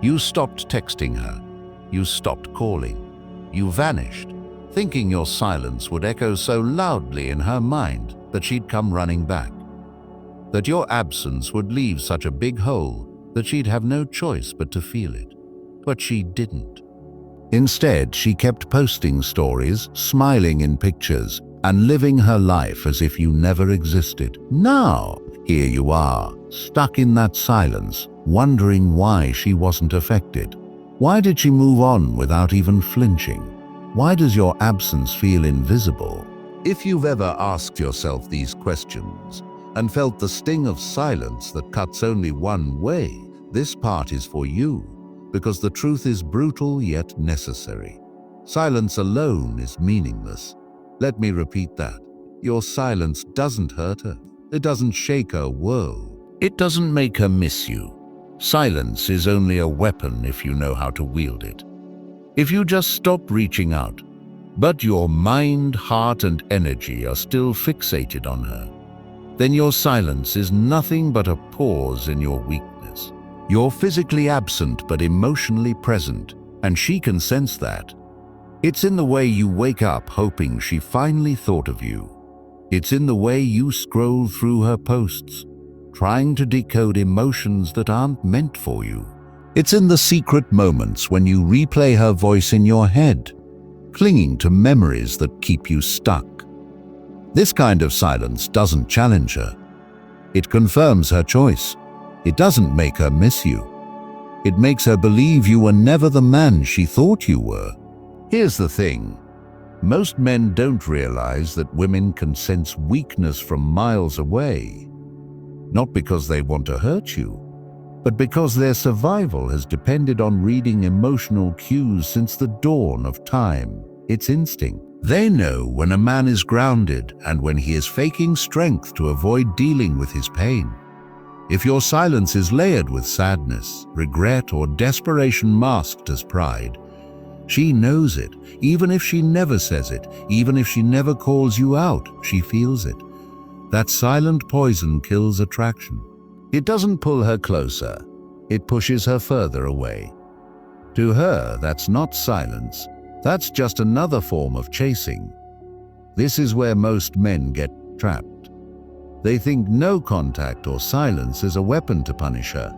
You stopped texting her. You stopped calling. You vanished, thinking your silence would echo so loudly in her mind that she'd come running back. That your absence would leave such a big hole that she'd have no choice but to feel it. But she didn't. Instead, she kept posting stories, smiling in pictures, and living her life as if you never existed. Now, here you are, stuck in that silence, wondering why she wasn't affected. Why did she move on without even flinching? Why does your absence feel invisible? If you've ever asked yourself these questions and felt the sting of silence that cuts only one way, this part is for you, because the truth is brutal yet necessary. Silence alone is meaningless. Let me repeat that. Your silence doesn't hurt her. It doesn't shake her world. It doesn't make her miss you. Silence is only a weapon if you know how to wield it. If you just stop reaching out, but your mind, heart, and energy are still fixated on her, then your silence is nothing but a pause in your weakness. You're physically absent but emotionally present, and she can sense that. It's in the way you wake up hoping she finally thought of you. It's in the way you scroll through her posts, trying to decode emotions that aren't meant for you. It's in the secret moments when you replay her voice in your head, clinging to memories that keep you stuck. This kind of silence doesn't challenge her. It confirms her choice. It doesn't make her miss you. It makes her believe you were never the man she thought you were. Here's the thing. Most men don't realize that women can sense weakness from miles away. Not because they want to hurt you, but because their survival has depended on reading emotional cues since the dawn of time. It's instinct. They know when a man is grounded and when he is faking strength to avoid dealing with his pain. If your silence is layered with sadness, regret, or desperation masked as pride, she knows it. Even if she never says it, even if she never calls you out, she feels it. That silent poison kills attraction. It doesn't pull her closer, it pushes her further away. To her, that's not silence. That's just another form of chasing. This is where most men get trapped. They think no contact or silence is a weapon to punish her.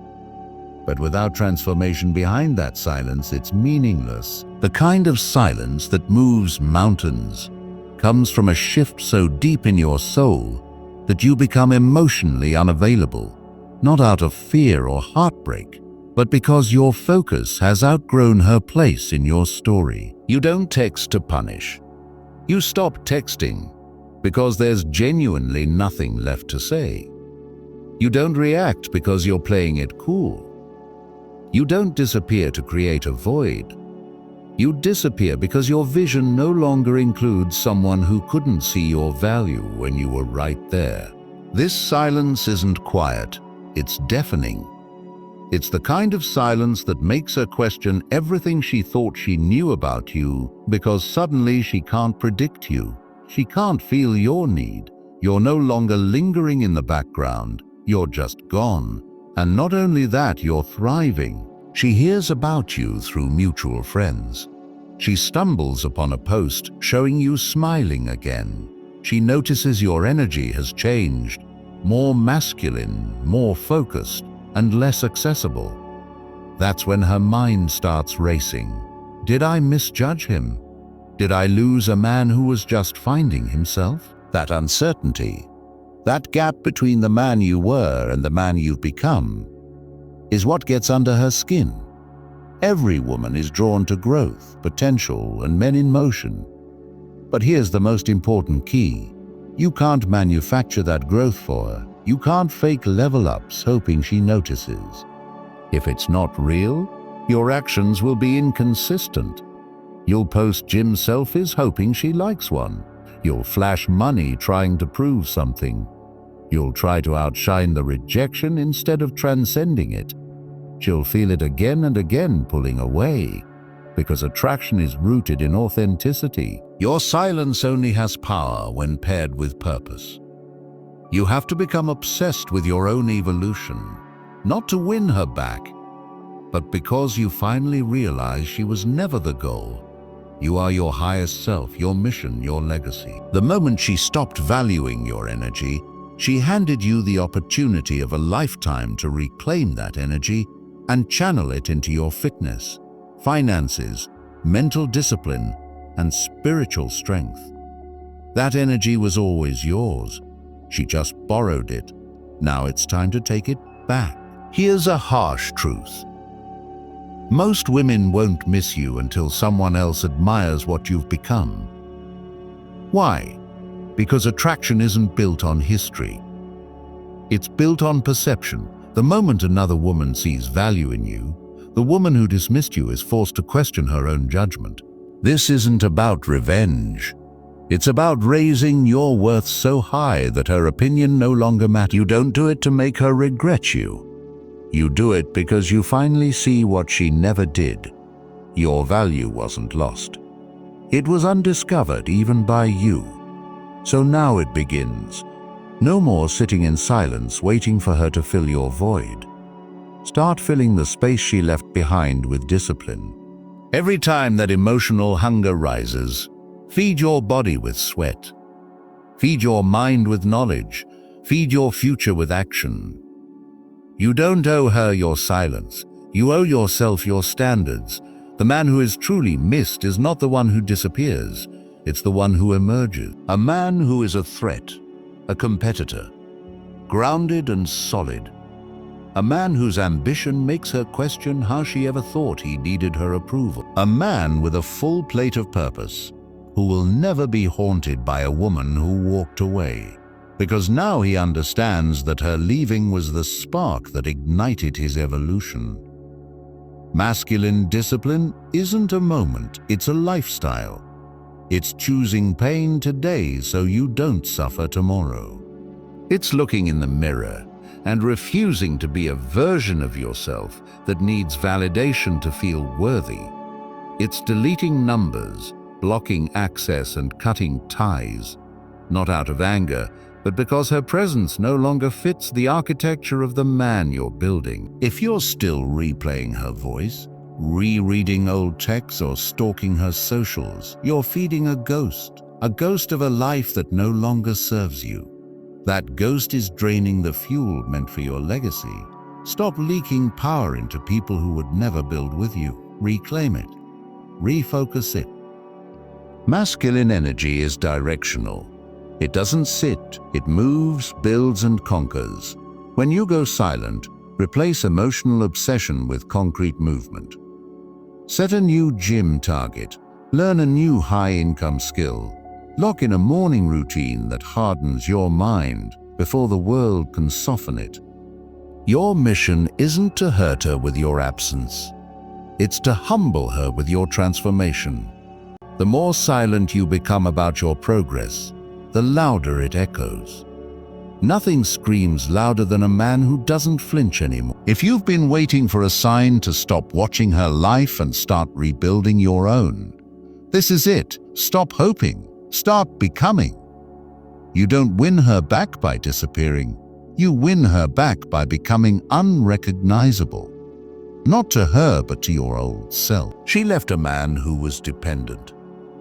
But without transformation behind that silence, it's meaningless. The kind of silence that moves mountains comes from a shift so deep in your soul that you become emotionally unavailable, not out of fear or heartbreak, but because your focus has outgrown her place in your story. You don't text to punish. You stop texting because there's genuinely nothing left to say. You don't react because you're playing it cool. You don't disappear to create a void. You disappear because your vision no longer includes someone who couldn't see your value when you were right there. This silence isn't quiet, it's deafening. It's the kind of silence that makes her question everything she thought she knew about you, because suddenly she can't predict you. She can't feel your need. You're no longer lingering in the background. You're just gone. And not only that, you're thriving. She hears about you through mutual friends. She stumbles upon a post showing you smiling again. She notices your energy has changed, more masculine, more focused, and less accessible. That's when her mind starts racing. Did I misjudge him? Did I lose a man who was just finding himself? That uncertainty, that gap between the man you were and the man you've become, is what gets under her skin. Every woman is drawn to growth, potential, and men in motion. But here's the most important key. You can't manufacture that growth for her. You can't fake level-ups hoping she notices. If it's not real, your actions will be inconsistent. You'll post gym selfies hoping she likes one. You'll flash money trying to prove something. You'll try to outshine the rejection instead of transcending it. She'll feel it again and again pulling away, because attraction is rooted in authenticity. Your silence only has power when paired with purpose. You have to become obsessed with your own evolution, not to win her back, but because you finally realize she was never the goal. You are your highest self, your mission, your legacy. The moment she stopped valuing your energy, she handed you the opportunity of a lifetime to reclaim that energy and channel it into your fitness, finances, mental discipline, and spiritual strength. That energy was always yours. She just borrowed it. Now it's time to take it back. Here's a harsh truth. Most women won't miss you until someone else admires what you've become. Why? Because attraction isn't built on history. It's built on perception. The moment another woman sees value in you, the woman who dismissed you is forced to question her own judgment. This isn't about revenge. It's about raising your worth so high that her opinion no longer matters. You don't do it to make her regret you. You do it because you finally see what she never did. Your value wasn't lost. It was undiscovered even by you. So now it begins. No more sitting in silence waiting for her to fill your void. Start filling the space she left behind with discipline. Every time that emotional hunger rises, feed your body with sweat. Feed your mind with knowledge. Feed your future with action. You don't owe her your silence. You owe yourself your standards. The man who is truly missed is not the one who disappears. It's the one who emerges. A man who is a threat, a competitor, grounded and solid. A man whose ambition makes her question how she ever thought he needed her approval. A man with a full plate of purpose, who will never be haunted by a woman who walked away. Because now he understands that her leaving was the spark that ignited his evolution. Masculine discipline isn't a moment, it's a lifestyle. It's choosing pain today so you don't suffer tomorrow. It's looking in the mirror and refusing to be a version of yourself that needs validation to feel worthy. It's deleting numbers, blocking access and cutting ties, not out of anger, but because her presence no longer fits the architecture of the man you're building. If you're still replaying her voice, rereading old texts or stalking her socials, you're feeding a ghost of a life that no longer serves you. That ghost is draining the fuel meant for your legacy. Stop leaking power into people who would never build with you. Reclaim it. Refocus it. Masculine energy is directional. It doesn't sit, it moves, builds, and conquers. When you go silent, replace emotional obsession with concrete movement. Set a new gym target. Learn a new high-income skill. Lock in a morning routine that hardens your mind before the world can soften it. Your mission isn't to hurt her with your absence. It's to humble her with your transformation. The more silent you become about your progress, the louder it echoes. Nothing screams louder than a man who doesn't flinch anymore. If you've been waiting for a sign to stop watching her life and start rebuilding your own, this is it. Stop hoping. Start becoming. You don't win her back by disappearing. You win her back by becoming unrecognizable. Not to her, but to your old self. She left a man who was dependent.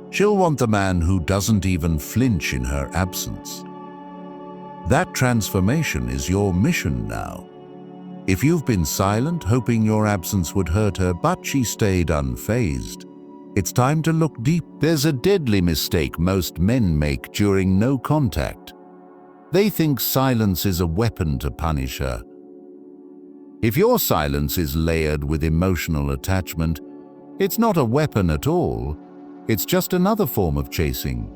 She'll want the man who doesn't even flinch in her absence. That transformation is your mission now. If you've been silent, hoping your absence would hurt her, but she stayed unfazed, it's time to look deep. There's a deadly mistake most men make during no contact. They think silence is a weapon to punish her. If your silence is layered with emotional attachment, it's not a weapon at all. It's just another form of chasing.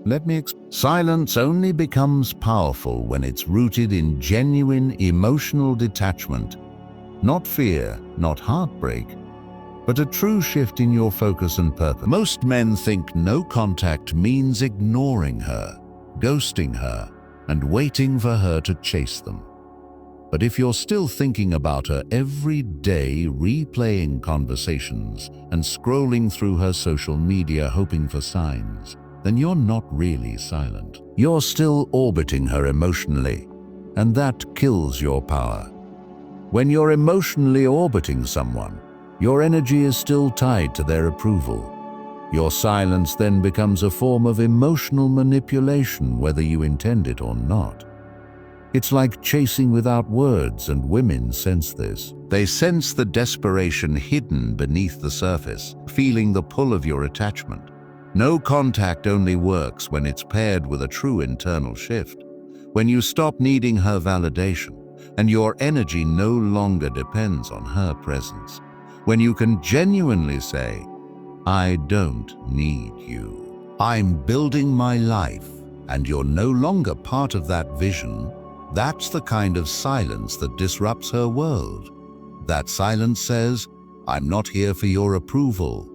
Let me explain. Silence only becomes powerful when it's rooted in genuine emotional detachment. Not fear, not heartbreak, but a true shift in your focus and purpose. Most men think no contact means ignoring her, ghosting her, and waiting for her to chase them. But if you're still thinking about her every day, replaying conversations and scrolling through her social media hoping for signs, then you're not really silent. You're still orbiting her emotionally, and that kills your power. When you're emotionally orbiting someone, your energy is still tied to their approval. Your silence then becomes a form of emotional manipulation, whether you intend it or not. It's like chasing without words, and women sense this. They sense the desperation hidden beneath the surface, feeling the pull of your attachment. No contact only works when it's paired with a true internal shift. When you stop needing her validation, and your energy no longer depends on her presence. When you can genuinely say, "I don't need you. I'm building my life," and you're no longer part of that vision. That's the kind of silence that disrupts her world. That silence says, "I'm not here for your approval.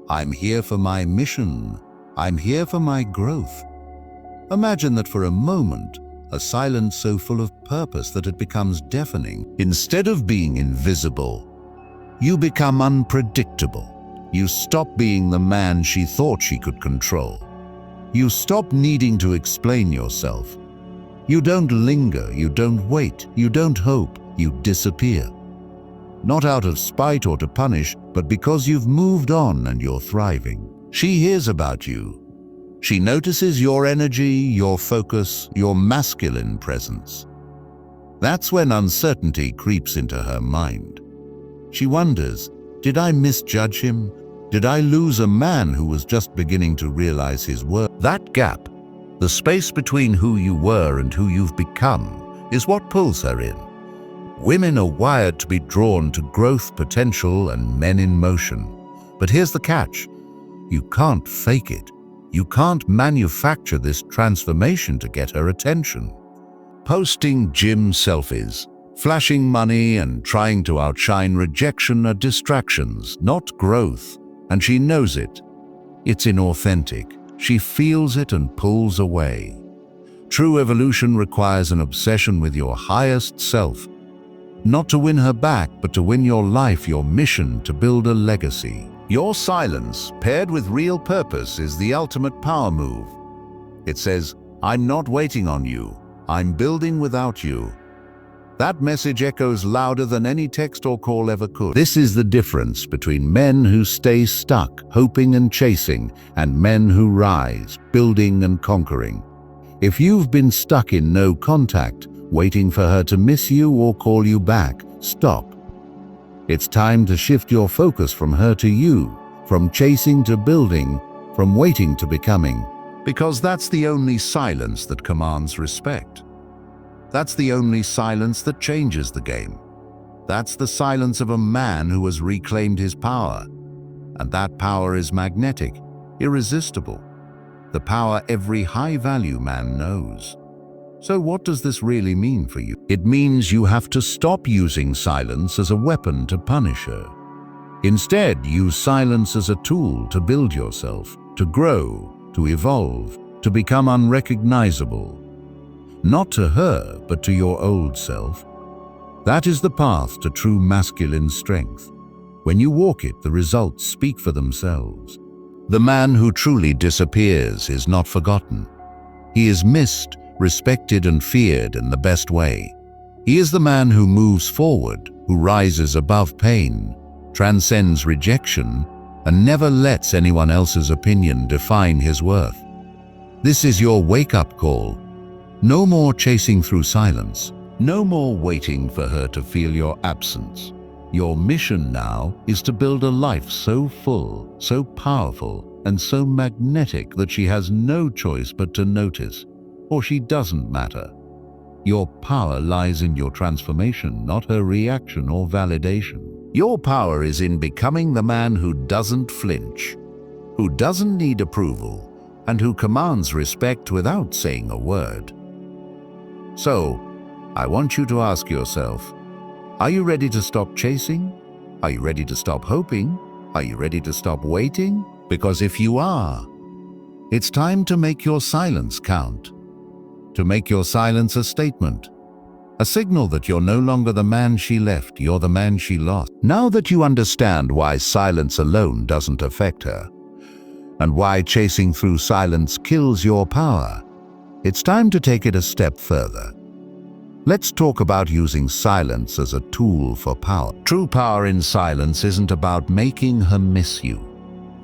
I'm here for my mission. I'm here for my growth." Imagine that for a moment, a silence so full of purpose that it becomes deafening. Instead of being invisible, you become unpredictable. You stop being the man she thought she could control. You stop needing to explain yourself. You don't linger, you don't wait, you don't hope, you disappear. Not out of spite or to punish, but because you've moved on and you're thriving. She hears about you. She notices your energy, your focus, your masculine presence. That's when uncertainty creeps into her mind. She wonders, did I misjudge him? Did I lose a man who was just beginning to realize his worth? That gap, the space between who you were and who you've become, is what pulls her in. Women are wired to be drawn to growth potential and men in motion. But here's the catch. You can't fake it. You can't manufacture this transformation to get her attention. Posting gym selfies, flashing money, and trying to outshine rejection are distractions, not growth. And she knows it. It's inauthentic. She feels it and pulls away. True evolution requires an obsession with your highest self. Not to win her back, but to win your life, your mission, to build a legacy. Your silence, paired with real purpose, is the ultimate power move. It says, "I'm not waiting on you. I'm building without you." That message echoes louder than any text or call ever could. This is the difference between men who stay stuck, hoping and chasing, and men who rise, building and conquering. If you've been stuck in no contact, waiting for her to miss you or call you back, stop. It's time to shift your focus from her to you, from chasing to building, from waiting to becoming. Because that's the only silence that commands respect. That's the only silence that changes the game. That's the silence of a man who has reclaimed his power. And that power is magnetic, irresistible. The power every high-value man knows. So what does this really mean for you? It means you have to stop using silence as a weapon to punish her. Instead, use silence as a tool to build yourself, to grow, to evolve, to become unrecognizable. Not to her, but to your old self. That is the path to true masculine strength. When you walk it, the results speak for themselves. The man who truly disappears is not forgotten. He is missed, respected, and feared in the best way. He is the man who moves forward, who rises above pain, transcends rejection, and never lets anyone else's opinion define his worth. This is your wake-up call. No more chasing through silence. No more waiting for her to feel your absence. Your mission now is to build a life so full, so powerful, and so magnetic that she has no choice but to notice, or she doesn't matter. Your power lies in your transformation, not her reaction or validation. Your power is in becoming the man who doesn't flinch, who doesn't need approval, and who commands respect without saying a word. So, I want you to ask yourself, are you ready to stop chasing? Are you ready to stop hoping? Are you ready to stop waiting? Because if you are, it's time to make your silence count. To make your silence a statement. A signal that you're no longer the man she left, you're the man she lost. Now that you understand why silence alone doesn't affect her, and why chasing through silence kills your power, it's time to take it a step further. Let's talk about using silence as a tool for power. True power in silence isn't about making her miss you.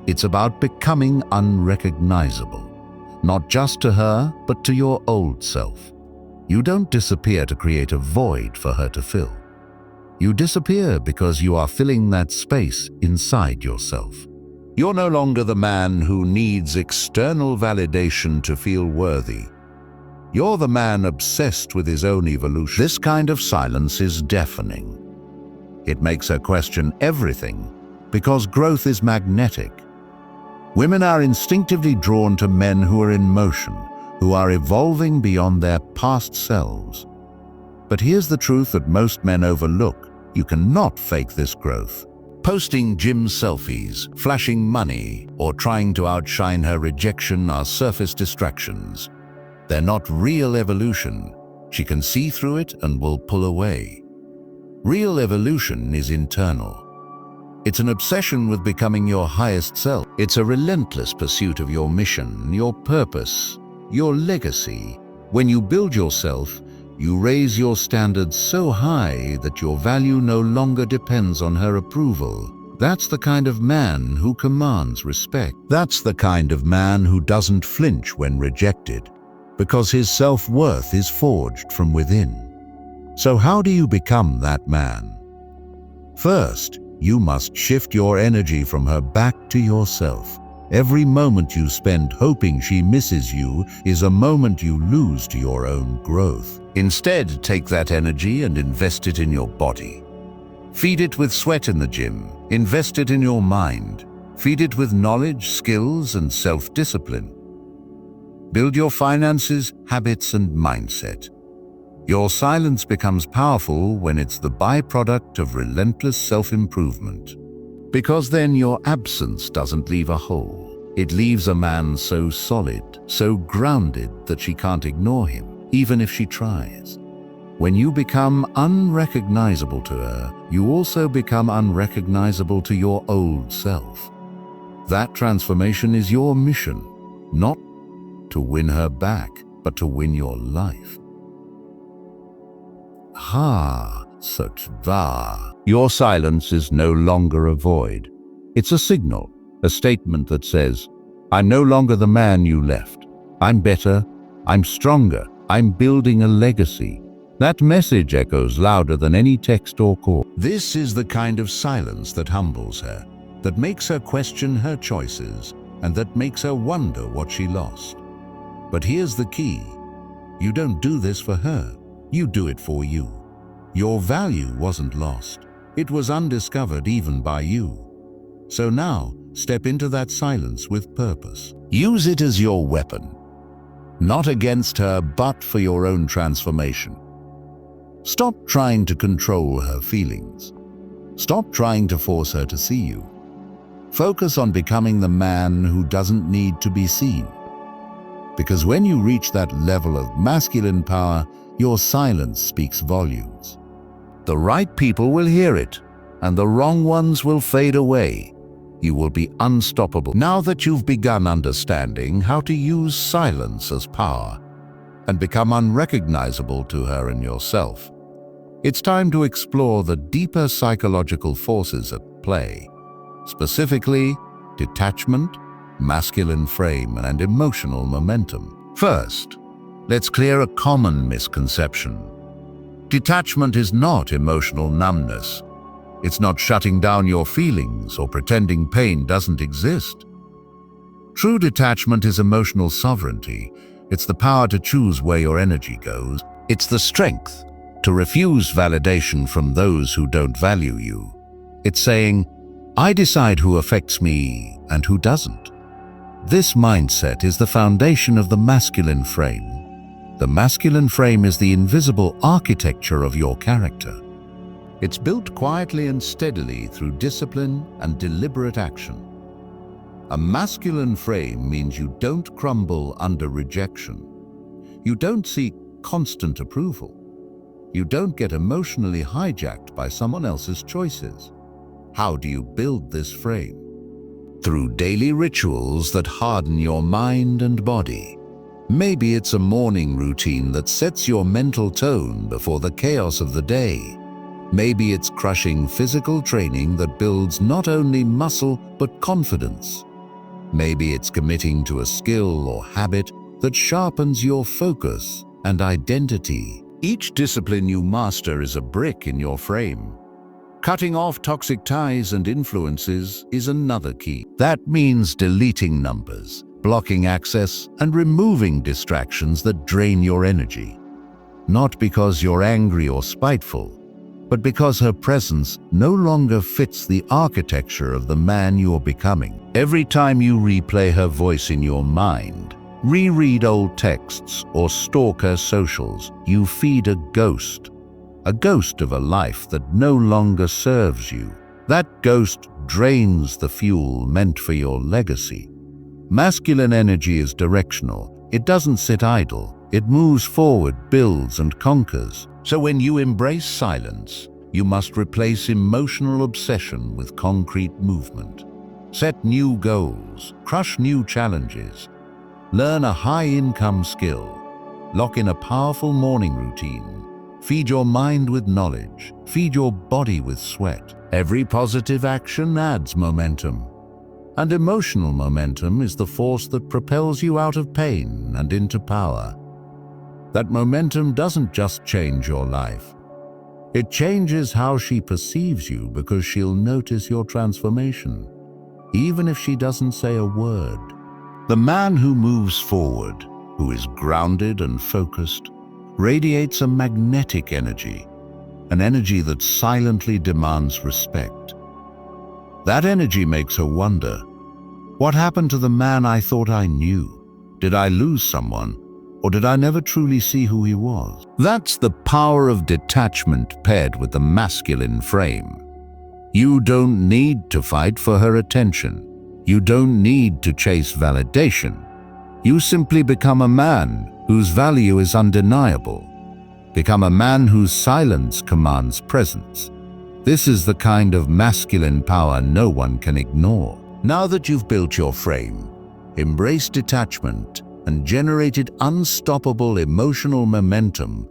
It's about becoming unrecognizable, not just to her, but to your old self. You don't disappear to create a void for her to fill. You disappear because you are filling that space inside yourself. You're no longer the man who needs external validation to feel worthy. You're the man obsessed with his own evolution. This kind of silence is deafening. It makes her question everything, because growth is magnetic. Women are instinctively drawn to men who are in motion, who are evolving beyond their past selves. But here's the truth that most men overlook. You cannot fake this growth. Posting gym selfies, flashing money, or trying to outshine her rejection are surface distractions. They're not real evolution. She can see through it and will pull away. Real evolution is internal. It's an obsession with becoming your highest self. It's a relentless pursuit of your mission, your purpose, your legacy. When you build yourself, you raise your standards so high that your value no longer depends on her approval. That's the kind of man who commands respect. That's the kind of man who doesn't flinch when rejected, because his self-worth is forged from within. So how do you become that man? First, you must shift your energy from her back to yourself. Every moment you spend hoping she misses you is a moment you lose to your own growth. Instead, take that energy and invest it in your body. Feed it with sweat in the gym. Invest it in your mind. Feed it with knowledge, skills, and self-discipline. Build your finances, habits, and mindset. Your silence becomes powerful when it's the byproduct of relentless self-improvement. Because then your absence doesn't leave a hole. It leaves a man so solid, so grounded that she can't ignore him, even if she tries. When you become unrecognizable to her, you also become unrecognizable to your old self. That transformation is your mission, not to win her back, but to win your life. Satva. Your silence is no longer a void. It's a signal, a statement that says, I'm no longer the man you left. I'm better, I'm stronger, I'm building a legacy. That message echoes louder than any text or call. This is the kind of silence that humbles her, that makes her question her choices, and that makes her wonder what she lost. But here's the key. You don't do this for her. You do it for you. Your value wasn't lost. It was undiscovered even by you. So now, step into that silence with purpose. Use it as your weapon. Not against her, but for your own transformation. Stop trying to control her feelings. Stop trying to force her to see you. Focus on becoming the man who doesn't need to be seen. Because when you reach that level of masculine power, your silence speaks volumes. The right people will hear it, and the wrong ones will fade away. You will be unstoppable. Now that you've begun understanding how to use silence as power and become unrecognizable to her and yourself, it's time to explore the deeper psychological forces at play, specifically detachment, masculine frame, and emotional momentum. First, let's clear a common misconception. Detachment is not emotional numbness. It's not shutting down your feelings or pretending pain doesn't exist. True detachment is emotional sovereignty. It's the power to choose where your energy goes. It's the strength to refuse validation from those who don't value you. It's saying, I decide who affects me and who doesn't. This mindset is the foundation of the masculine frame. The masculine frame is the invisible architecture of your character. It's built quietly and steadily through discipline and deliberate action. A masculine frame means you don't crumble under rejection. You don't seek constant approval. You don't get emotionally hijacked by someone else's choices. How do you build this frame? Through daily rituals that harden your mind and body. Maybe it's a morning routine that sets your mental tone before the chaos of the day. Maybe it's crushing physical training that builds not only muscle but confidence. Maybe it's committing to a skill or habit that sharpens your focus and identity. Each discipline you master is a brick in your frame. Cutting off toxic ties and influences is another key. That means deleting numbers, blocking access, and removing distractions that drain your energy. Not because you're angry or spiteful, but because her presence no longer fits the architecture of the man you're becoming. Every time you replay her voice in your mind, reread old texts, or stalk her socials, you feed a ghost of a life that no longer serves you. That ghost drains the fuel meant for your legacy. Masculine energy is directional. It doesn't sit idle. It moves forward, builds, and conquers. So when you embrace silence, you must replace emotional obsession with concrete movement. Set new goals, crush new challenges, learn a high-income skill, lock in a powerful morning routine, feed your mind with knowledge, feed your body with sweat. Every positive action adds momentum. And emotional momentum is the force that propels you out of pain and into power. That momentum doesn't just change your life. It changes how she perceives you because she'll notice your transformation, even if she doesn't say a word. The man who moves forward, who is grounded and focused, radiates a magnetic energy, an energy that silently demands respect. That energy makes her wonder, what happened to the man I thought I knew? Did I lose someone, or did I never truly see who he was? That's the power of detachment paired with the masculine frame. You don't need to fight for her attention. You don't need to chase validation. You simply become a man whose value is undeniable. Become a man whose silence commands presence. This is the kind of masculine power no one can ignore. Now that you've built your frame, embraced detachment, and generated unstoppable emotional momentum,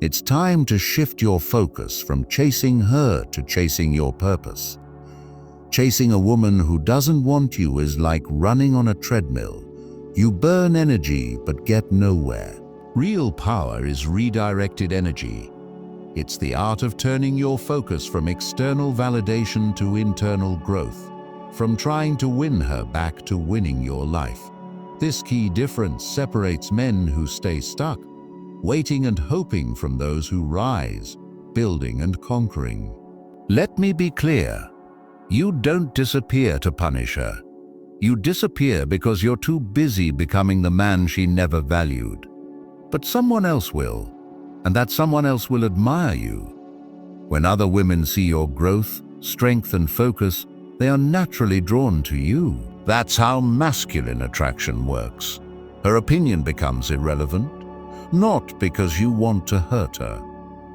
it's time to shift your focus from chasing her to chasing your purpose. Chasing a woman who doesn't want you is like running on a treadmill. You burn energy but get nowhere. Real power is redirected energy. It's the art of turning your focus from external validation to internal growth, from trying to win her back to winning your life. This key difference separates men who stay stuck, waiting and hoping, from those who rise, building and conquering. Let me be clear. You don't disappear to punish her. You disappear because you're too busy becoming the man she never valued. But someone else will, and that someone else will admire you. When other women see your growth, strength, and focus, they are naturally drawn to you. That's how masculine attraction works. Her opinion becomes irrelevant, not because you want to hurt her,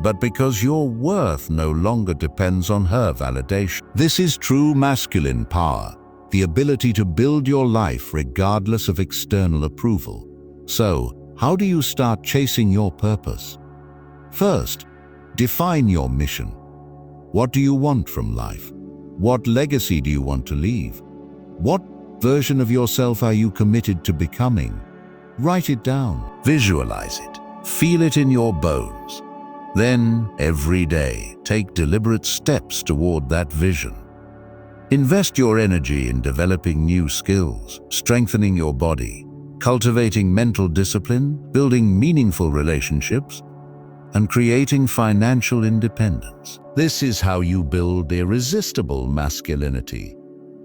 but because your worth no longer depends on her validation. This is true masculine power, the ability to build your life regardless of external approval. So, how do you start chasing your purpose? First, define your mission. What do you want from life? What legacy do you want to leave? What version of yourself are you committed to becoming? Write it down. Visualize it. Feel it in your bones. Then, every day, take deliberate steps toward that vision. Invest your energy in developing new skills, strengthening your body, cultivating mental discipline, building meaningful relationships, and creating financial independence. This is how you build irresistible masculinity,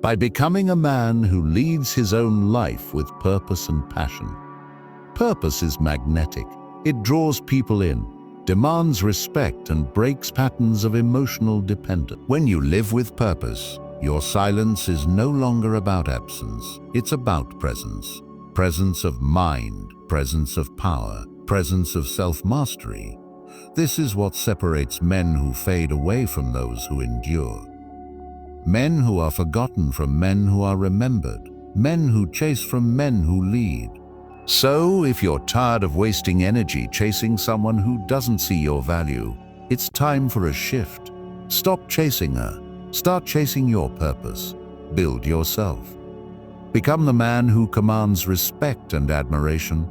by becoming a man who leads his own life with purpose and passion. Purpose is magnetic. It draws people in, demands respect, and breaks patterns of emotional dependence. When you live with purpose, your silence is no longer about absence. It's about presence. Presence of mind, presence of power, presence of self-mastery. This is what separates men who fade away from those who endure. Men who are forgotten from men who are remembered. Men who chase from men who lead. So, if you're tired of wasting energy chasing someone who doesn't see your value, it's time for a shift. Stop chasing her. Start chasing your purpose. Build yourself. Become the man who commands respect and admiration,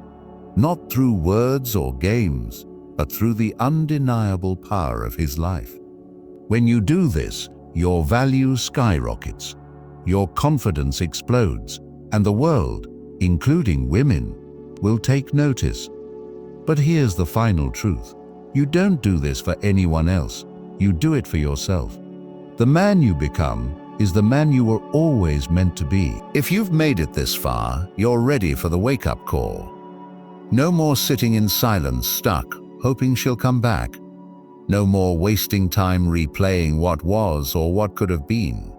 not through words or games, but through the undeniable power of his life. When you do this, your value skyrockets, your confidence explodes, and the world, including women, will take notice. But here's the final truth. You don't do this for anyone else. You do it for yourself. The man you become is the man you were always meant to be. If you've made it this far, you're ready for the wake-up call. No more sitting in silence, stuck, hoping she'll come back. No more wasting time replaying what was or what could have been.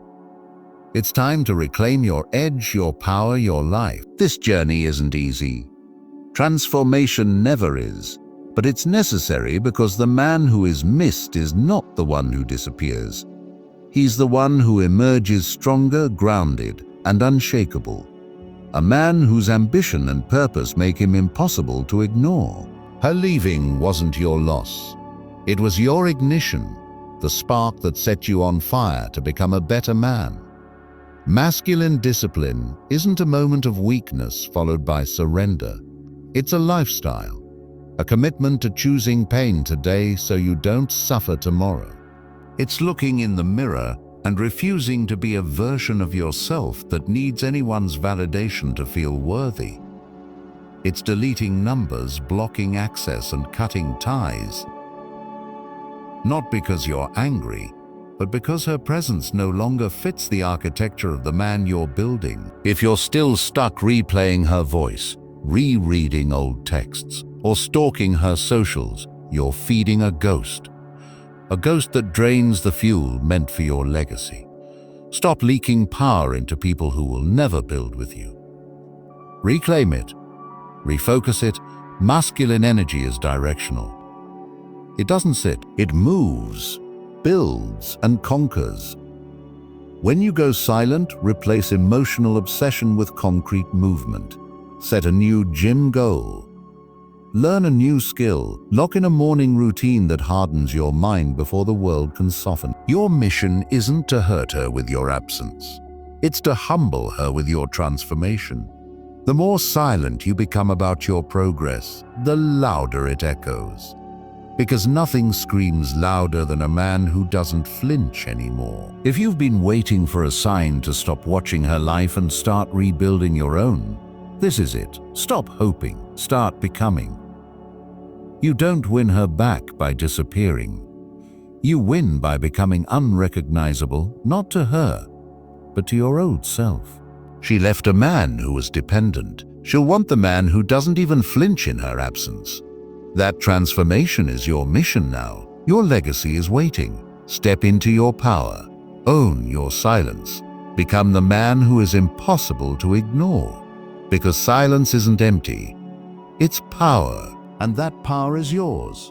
It's time to reclaim your edge, your power, your life. This journey isn't easy. Transformation never is, but it's necessary because the man who is missed is not the one who disappears. He's the one who emerges stronger, grounded, and unshakable. A man whose ambition and purpose make him impossible to ignore. Her leaving wasn't your loss. It was your ignition, the spark that set you on fire to become a better man. Masculine discipline isn't a moment of weakness followed by surrender. It's a lifestyle, a commitment to choosing pain today so you don't suffer tomorrow. It's looking in the mirror and refusing to be a version of yourself that needs anyone's validation to feel worthy. It's deleting numbers, blocking access, and cutting ties. Not because you're angry, but because her presence no longer fits the architecture of the man you're building. If you're still stuck replaying her voice, rereading old texts, or stalking her socials, you're feeding a ghost that drains the fuel meant for your legacy. Stop leaking power into people who will never build with you. Reclaim it. Refocus it. Masculine energy is directional. It doesn't sit, it moves, builds, and conquers. When you go silent, replace emotional obsession with concrete movement. Set a new gym goal. Learn a new skill. Lock in a morning routine that hardens your mind before the world can soften. Your mission isn't to hurt her with your absence. It's to humble her with your transformation. The more silent you become about your progress, the louder it echoes. Because nothing screams louder than a man who doesn't flinch anymore. If you've been waiting for a sign to stop watching her life and start rebuilding your own, this is it. Stop hoping, start becoming. You don't win her back by disappearing. You win by becoming unrecognizable, not to her, but to your old self. She left a man who was dependent. She'll want the man who doesn't even flinch in her absence. That transformation is your mission now. Your legacy is waiting. Step into your power. Own your silence. Become the man who is impossible to ignore. Because silence isn't empty. It's power, and that power is yours.